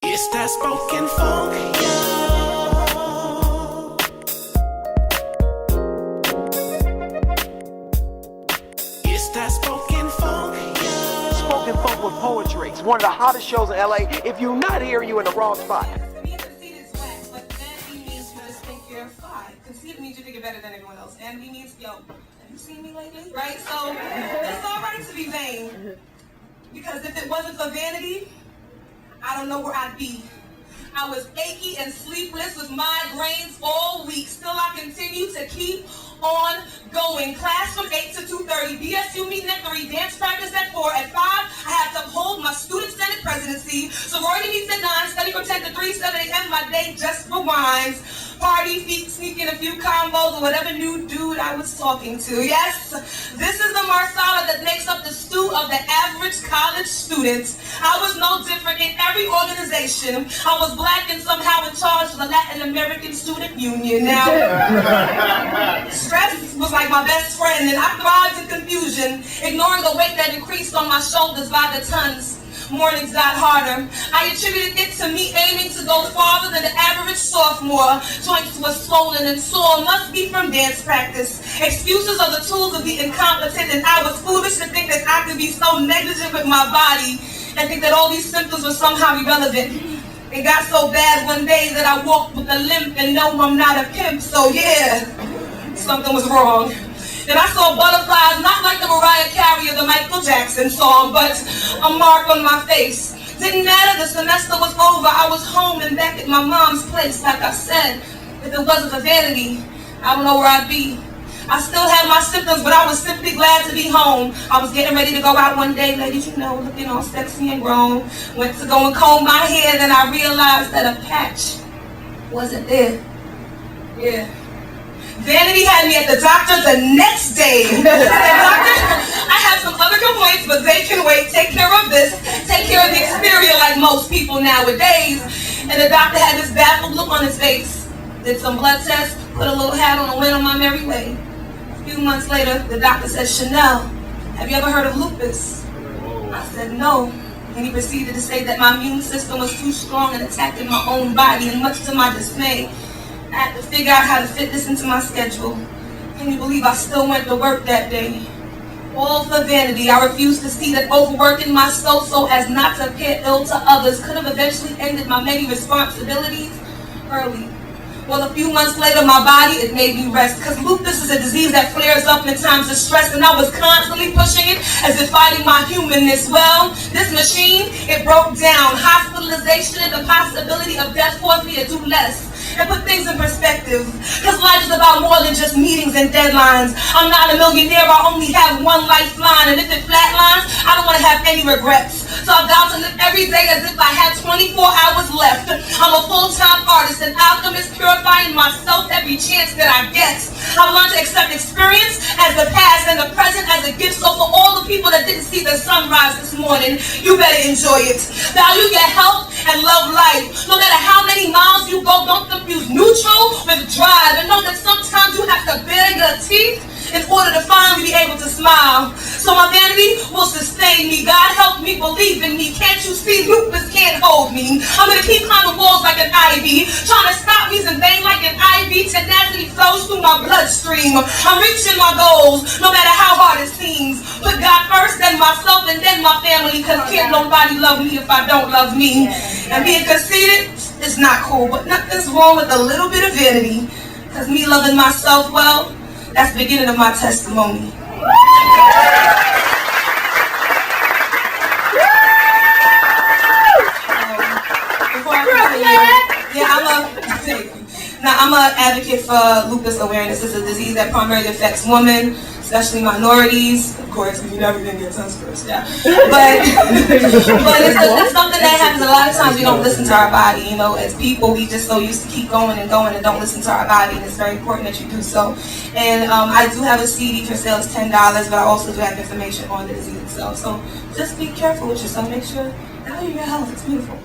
It's that spoken funk, y'all. It's that spoken funk, y'all. Spoken Funk with Poetry. It's one of the hottest shows in LA. If you're not here, you're in the wrong spot. Conceit is whack, but vanity means you just think you're fly. Conceit means you think you're better than everyone else. Envy means, yo, have you seen me lately? Right? So it's all right to be vain. Because if it wasn't for vanity, I don't know where I'd be. I was achy and sleepless with migraines all week. Still, I continue to keep on going. Class from 8 to 2:30. BSU meeting at 3. Dance practice at 4. At 5, I had to uphold my student senate presidency. Sorority meets at 9. Study from 10 to 3. 7 a.m. My day just rewinds. Party, feet, sneaking a few combos or whatever new dude I was talking to. Yes, this is the marsala that makes up the stew of the average college student. I was no different in every organization. I was black and somehow in charge of the Latin American Student Union. Now, stress was like my best friend, and I thrived in confusion, ignoring the weight that increased on my shoulders by the tons. Mornings got harder. I attributed it to me aiming to go farther than the average sophomore. Joints were swollen and sore, must be from dance practice. Excuses are the tools of the incompetent, and I was foolish to think that I could be so negligent with my body and think that all these symptoms were somehow irrelevant. It got so bad one day that I walked with a limp, and no, I'm not a pimp, so yeah, something was wrong. And I saw butterflies, not like the Mariah Carey or the Michael Jackson song, but a mark on my face. Didn't matter, the semester was over. I was home and back at my mom's place. Like I said, if it wasn't for vanity, I don't know where I'd be. I still had my symptoms, but I was simply glad to be home. I was getting ready to go out one day, ladies, you know, looking all sexy and grown. Went to go and comb my hair, then I realized that a patch wasn't there. Yeah. Vanity had me at the doctor the next day. Doctor, I have some other complaints, but they can wait. Take care of this. Take care of the exterior like most people nowadays. And the doctor had this baffled look on his face. Did some blood tests, put a little hat on and went on my merry way. A few months later, the doctor said, Shanelle, have you ever heard of lupus? I said, no. And he proceeded to say that my immune system was too strong and attacking my own body, and much to my dismay, I had to figure out how to fit this into my schedule. Can you believe I still went to work that day? All for vanity. I refused to see that overworking myself so as not to appear ill to others could have eventually ended my many responsibilities early. Well, a few months later, my body, it made me rest. Because lupus is a disease that flares up in times of stress, and I was constantly pushing it as if fighting my humanness. Well, this machine, it broke down. Hospitalization and the possibility of death forced me to do less and put things in perspective. Because life is about more than just meetings and deadlines. I'm not a millionaire, I only have one lifeline. And if it flatlines, I don't want to have any regrets. So I've got to live every day as if I had 24 hours left. I'm a full-time artist, an alchemist, purifying myself every chance that I get. I learned to accept experience as the past and the present as a gift. So for all the people that didn't see the sunrise this morning, you better enjoy it. Value your health and love life. No matter how many miles you go, don't confuse neutral with drive. And know that sometimes you have to bare your teeth in order to finally be able to smile. So my vanity will sustain me. God help me, believe in me. Can't you see lupus can't hold me? I'm gonna keep climbing walls like an ivy. Trying to stop me's in vain like an IV. Tenacity flows through my bloodstream. I'm reaching my goals, no matter how hard it seems. Put God first, then myself, and then my family. Cause can't nobody love me if I don't love me. And being conceited, it's not cool, but nothing's wrong with a little bit of vanity. Cause me loving myself well, that's the beginning of my testimony. Before I continue, I'm an advocate for lupus awareness. It's a disease that primarily affects women, especially minorities. Of course, we never gonna get tongues first, yeah. But it's something that happens a lot of times. We don't listen to our body. You know, as people, we just so used to keep going and going and don't listen to our body. And it's very important that you do so. And I do have a CD for sale. It's $10, but I also do have information on the disease itself. So just be careful with yourself. Make sure value your health. It's beautiful.